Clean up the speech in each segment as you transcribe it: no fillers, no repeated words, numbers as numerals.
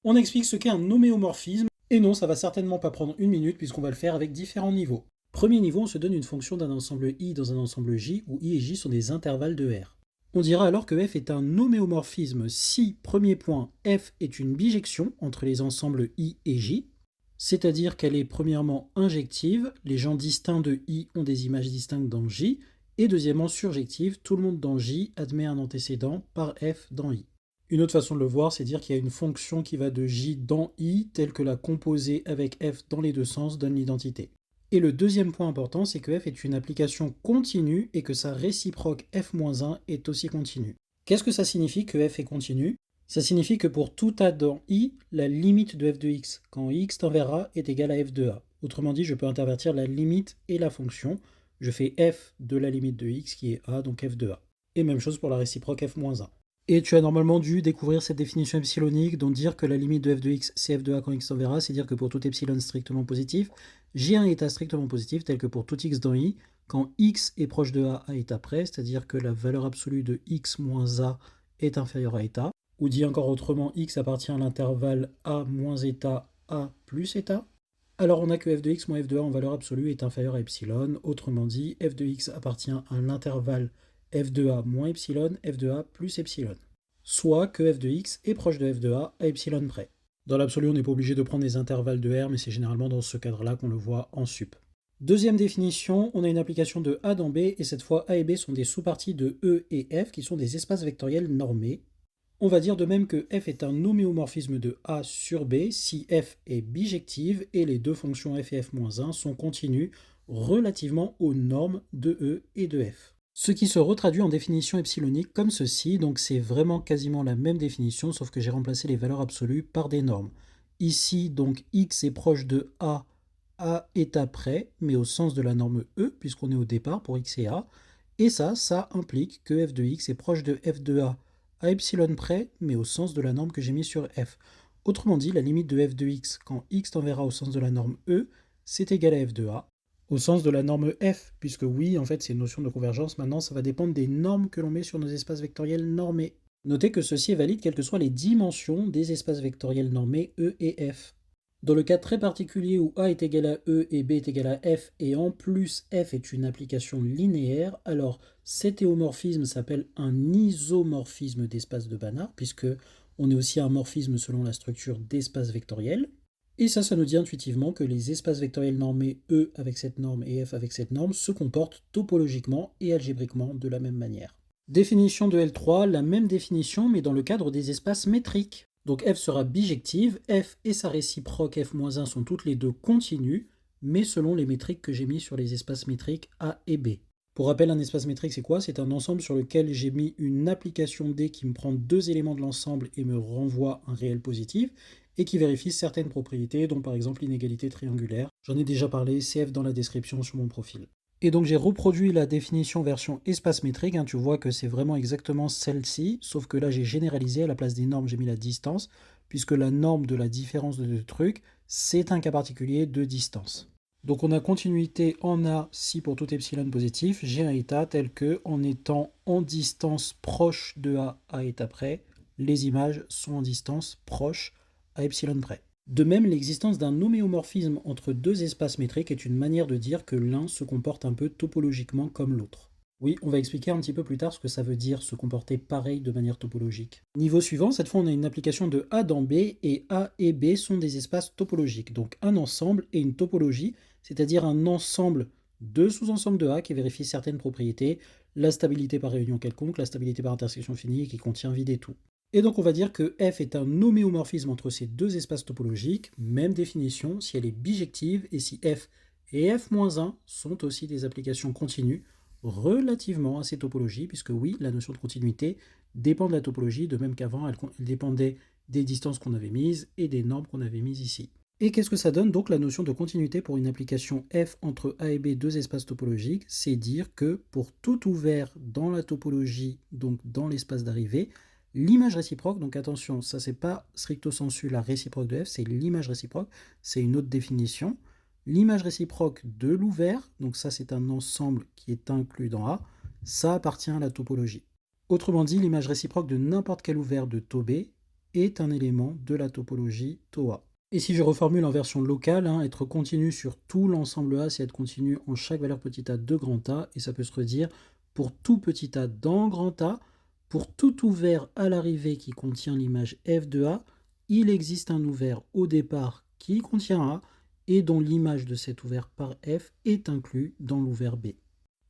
On explique ce qu'est un homéomorphisme, et non, ça va certainement pas prendre une minute puisqu'on va le faire avec différents niveaux. Premier niveau, on se donne une fonction d'un ensemble I dans un ensemble J, où I et J sont des intervalles de R. On dira alors que f est un homéomorphisme si, premier point, f est une bijection entre les ensembles I et J, c'est-à-dire qu'elle est premièrement injective, les gens distincts de I ont des images distinctes dans J, et deuxièmement surjective, tout le monde dans J admet un antécédent par f dans I. Une autre façon de le voir, c'est dire qu'il y a une fonction qui va de J dans I, telle que la composée avec f dans les deux sens donne l'identité. Et le deuxième point important, c'est que f est une application continue et que sa réciproque f-1 est aussi continue. Qu'est-ce que ça signifie que f est continu? Ça signifie que pour tout a dans I, la limite de f de x, quand x tend vers a, est égale à f de a. Autrement dit, je peux intervertir la limite et la fonction. Je fais f de la limite de x qui est a, donc f de a. Et même chose pour la réciproque f-1. Et tu as normalement dû découvrir cette définition epsilonique, dont dire que la limite de f de x, c'est f de a quand x tend vers a, c'est dire que pour tout epsilon strictement positif, j'ai un état strictement positif tel que pour tout x dans I, quand x est proche de a état près, c'est-à-dire que la valeur absolue de x moins a est inférieure à état, ou dit encore autrement, x appartient à l'intervalle a moins état, a plus état. Alors on a que f de x moins f de a en valeur absolue est inférieur à epsilon, autrement dit, f de x appartient à l'intervalle f de a moins epsilon, f de a plus epsilon. Soit que f de x est proche de f de a à epsilon près. Dans l'absolu, on n'est pas obligé de prendre des intervalles de R, mais c'est généralement dans ce cadre-là qu'on le voit en sup. Deuxième définition, on a une application de A dans B, et cette fois A et B sont des sous-parties de E et F, qui sont des espaces vectoriels normés. On va dire de même que f est un homéomorphisme de A sur B si f est bijective et les deux fonctions f et f-1 sont continues relativement aux normes de E et de F. Ce qui se retraduit en définition epsilonique comme ceci, donc c'est vraiment quasiment la même définition, sauf que j'ai remplacé les valeurs absolues par des normes. Ici, donc, x est proche de A à état près, mais au sens de la norme E, puisqu'on est au départ pour x et A, et ça implique que f de x est proche de f de A à epsilon près, mais au sens de la norme que j'ai mise sur f. Autrement dit, la limite de f de x quand x tend vers A au sens de la norme E, c'est égal à f de A, au sens de la norme f, puisque oui, en fait, c'est une notion de convergence. Maintenant, ça va dépendre des normes que l'on met sur nos espaces vectoriels normés. Notez que ceci est valide quelles que soient les dimensions des espaces vectoriels normés E et F. Dans le cas très particulier où A est égal à E et B est égal à F, et en plus F est une application linéaire, alors cet héomorphisme s'appelle un isomorphisme d'espace de Banach, puisque on est aussi un morphisme selon la structure d'espace vectoriel. Et ça nous dit intuitivement que les espaces vectoriels normés E avec cette norme et F avec cette norme se comportent topologiquement et algébriquement de la même manière. Définition de L3, la même définition mais dans le cadre des espaces métriques. Donc f sera bijective, f et sa réciproque f-1 sont toutes les deux continues, mais selon les métriques que j'ai mis sur les espaces métriques A et B. Pour rappel, un espace métrique, c'est quoi? C'est un ensemble sur lequel j'ai mis une application D qui me prend deux éléments de l'ensemble et me renvoie un réel positif, et qui vérifie certaines propriétés, dont par exemple l'inégalité triangulaire. J'en ai déjà parlé, CF dans la description sur mon profil. Et donc j'ai reproduit la définition version espace métrique, tu vois que c'est vraiment exactement celle-ci, sauf que là j'ai généralisé, à la place des normes j'ai mis la distance, puisque la norme de la différence de deux trucs, c'est un cas particulier de distance. Donc on a continuité en A si pour tout epsilon positif, j'ai un état tel que, en étant en distance proche de A à état près, les images sont en distance proche à epsilon près. De même, l'existence d'un homéomorphisme entre deux espaces métriques est une manière de dire que l'un se comporte un peu topologiquement comme l'autre. Oui, on va expliquer un petit peu plus tard ce que ça veut dire se comporter pareil de manière topologique. Niveau suivant, cette fois on a une application de A dans B, et A et B sont des espaces topologiques, donc un ensemble et une topologie, c'est-à-dire un ensemble de sous-ensembles de A qui vérifie certaines propriétés, la stabilité par réunion quelconque, la stabilité par intersection finie et qui contient vide et tout. Et donc on va dire que f est un homéomorphisme entre ces deux espaces topologiques, même définition, si elle est bijective et si f et f-1 sont aussi des applications continues relativement à ces topologies, puisque oui, la notion de continuité dépend de la topologie, de même qu'avant, elle dépendait des distances qu'on avait mises et des normes qu'on avait mises ici. Et qu'est-ce que ça donne donc la notion de continuité pour une application f entre A et B, deux espaces topologiques? C'est dire que pour tout ouvert dans la topologie, donc dans l'espace d'arrivée, l'image réciproque, donc attention, ça c'est pas stricto sensu la réciproque de f, c'est l'image réciproque, c'est une autre définition. L'image réciproque de l'ouvert, donc ça c'est un ensemble qui est inclus dans A, ça appartient à la topologie. Autrement dit, l'image réciproque de n'importe quel ouvert de taux B est un élément de la topologie TOA. Et si je reformule en version locale, être continu sur tout l'ensemble A, c'est être continu en chaque valeur petit a de grand A, et ça peut se redire pour tout petit a dans grand A, pour tout ouvert à l'arrivée qui contient l'image f de A, il existe un ouvert au départ qui contient A, et dont l'image de cet ouvert par f est inclus dans l'ouvert B.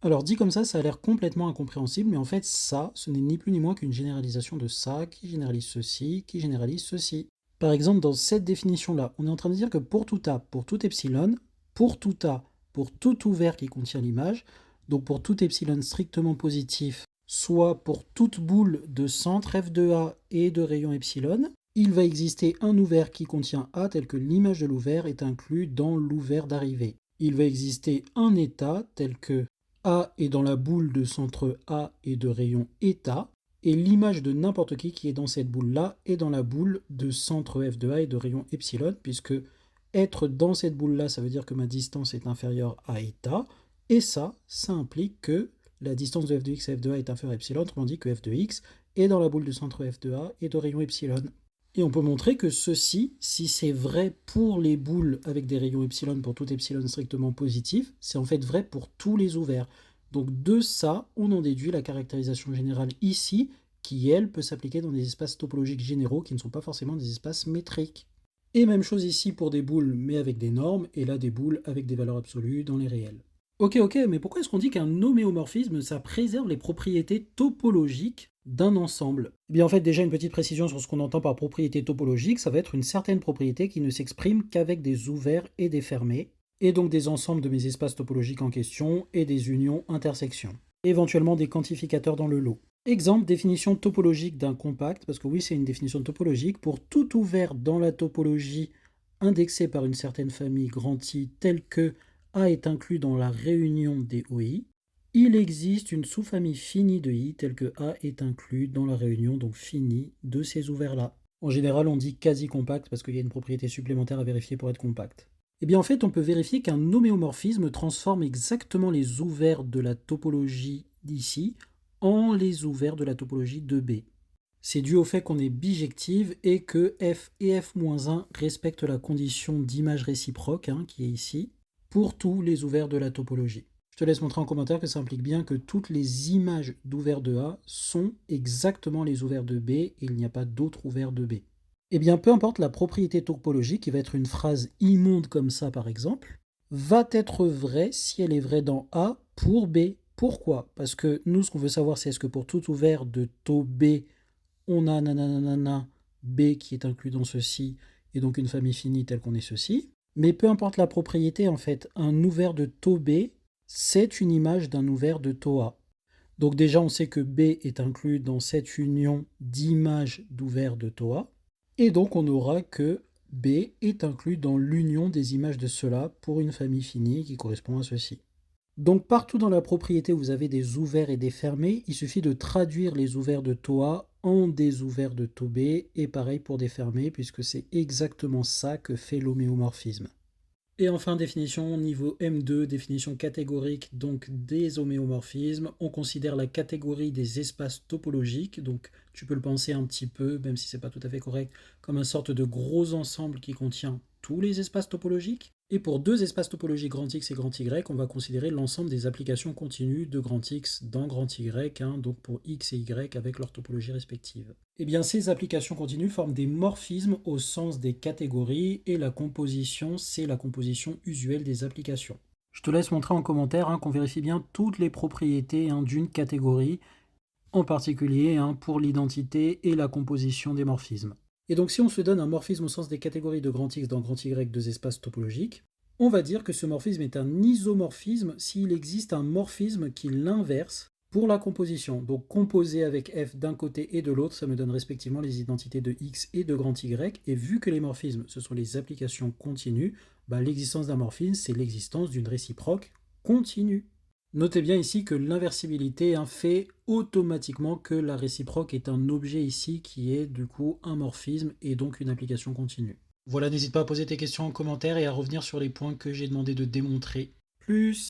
Alors dit comme ça a l'air complètement incompréhensible, mais en fait ça, ce n'est ni plus ni moins qu'une généralisation de ça, qui généralise ceci, qui généralise ceci. Par exemple, dans cette définition-là, on est en train de dire que pour tout A, pour tout epsilon, pour tout A, pour tout ouvert qui contient l'image, donc pour tout epsilon strictement positif, soit pour toute boule de centre f de A et de rayon epsilon, il va exister un ouvert qui contient A tel que l'image de l'ouvert est inclus dans l'ouvert d'arrivée. Il va exister un état tel que A est dans la boule de centre A et de rayon état, et l'image de n'importe qui est dans cette boule-là est dans la boule de centre f de A et de rayon epsilon, puisque être dans cette boule-là, ça veut dire que ma distance est inférieure à état, et ça implique que la distance de f de x à f de A est inférieure à epsilon, autrement dit que f de x est dans la boule de centre f de A et de rayon epsilon. Et on peut montrer que ceci, si c'est vrai pour les boules avec des rayons epsilon pour tout epsilon strictement positif, c'est en fait vrai pour tous les ouverts. Donc de ça, on en déduit la caractérisation générale ici, qui elle peut s'appliquer dans des espaces topologiques généraux qui ne sont pas forcément des espaces métriques. Et même chose ici pour des boules mais avec des normes, et là des boules avec des valeurs absolues dans les réels. Ok, mais pourquoi est-ce qu'on dit qu'un homéomorphisme, ça préserve les propriétés topologiques d'un ensemble? Eh bien en fait, déjà une petite précision sur ce qu'on entend par propriété topologique, ça va être une certaine propriété qui ne s'exprime qu'avec des ouverts et des fermés, et donc des ensembles de mes espaces topologiques en question et des unions intersections. Éventuellement des quantificateurs dans le lot. Exemple, définition topologique d'un compact, parce que oui, c'est une définition topologique, pour tout ouvert dans la topologie indexé par une certaine famille grand I telle que A est inclus dans la réunion des OI, il existe une sous-famille finie de I telle que A est inclus dans la réunion donc finie de ces ouverts-là. En général, on dit quasi-compact parce qu'il y a une propriété supplémentaire à vérifier pour être compact. Eh bien en fait, on peut vérifier qu'un homéomorphisme transforme exactement les ouverts de la topologie d'ici en les ouverts de la topologie de B. C'est dû au fait qu'on est bijective et que f et f-1 respectent la condition d'image réciproque, qui est ici, pour tous les ouverts de la topologie. Je te laisse montrer en commentaire que ça implique bien que toutes les images d'ouverts de A sont exactement les ouverts de B et il n'y a pas d'autres ouverts de B. Eh bien, peu importe la propriété topologique, qui va être une phrase immonde comme ça par exemple, va être vraie si elle est vraie dans A pour B. Pourquoi? Parce que nous, ce qu'on veut savoir, c'est est-ce que pour tout ouvert de taux B, on a nananana B qui est inclus dans ceci, et donc une famille finie telle qu'on est ceci. Mais peu importe la propriété, en fait, un ouvert de taux B, c'est une image d'un ouvert de taux A. Donc déjà, on sait que B est inclus dans cette union d'images d'ouvert de taux A, et donc on aura que B est inclus dans l'union des images de cela pour une famille finie qui correspond à ceci. Donc partout dans la propriété où vous avez des ouverts et des fermés, il suffit de traduire les ouverts de taux A en des ouverts de taux B, et pareil pour des fermés, puisque c'est exactement ça que fait l'homéomorphisme. Et enfin, définition niveau M2, définition catégorique donc des homéomorphismes. On considère la catégorie des espaces topologiques, donc tu peux le penser un petit peu, même si c'est pas tout à fait correct, comme une sorte de gros ensemble qui contient tous les espaces topologiques. Et pour deux espaces topologiques grand X et grand Y, on va considérer l'ensemble des applications continues de grand X dans grand Y, donc pour X et Y avec leur topologie respective. Eh bien, ces applications continues forment des morphismes au sens des catégories, et la composition, c'est la composition usuelle des applications. Je te laisse montrer en commentaire qu'on vérifie bien toutes les propriétés d'une catégorie, en particulier pour l'identité et la composition des morphismes. Et donc si on se donne un morphisme au sens des catégories de grand X dans grand Y, deux espaces topologiques, on va dire que ce morphisme est un isomorphisme s'il existe un morphisme qui l'inverse pour la composition. Donc composé avec f d'un côté et de l'autre, ça me donne respectivement les identités de x et de grand Y, et vu que les morphismes, ce sont les applications continues, l'existence d'un morphisme, c'est l'existence d'une réciproque continue. Notez bien ici que l'inversibilité fait automatiquement que la réciproque est un objet ici qui est du coup un morphisme et donc une application continue. Voilà, n'hésite pas à poser tes questions en commentaire et à revenir sur les points que j'ai demandé de démontrer. Plus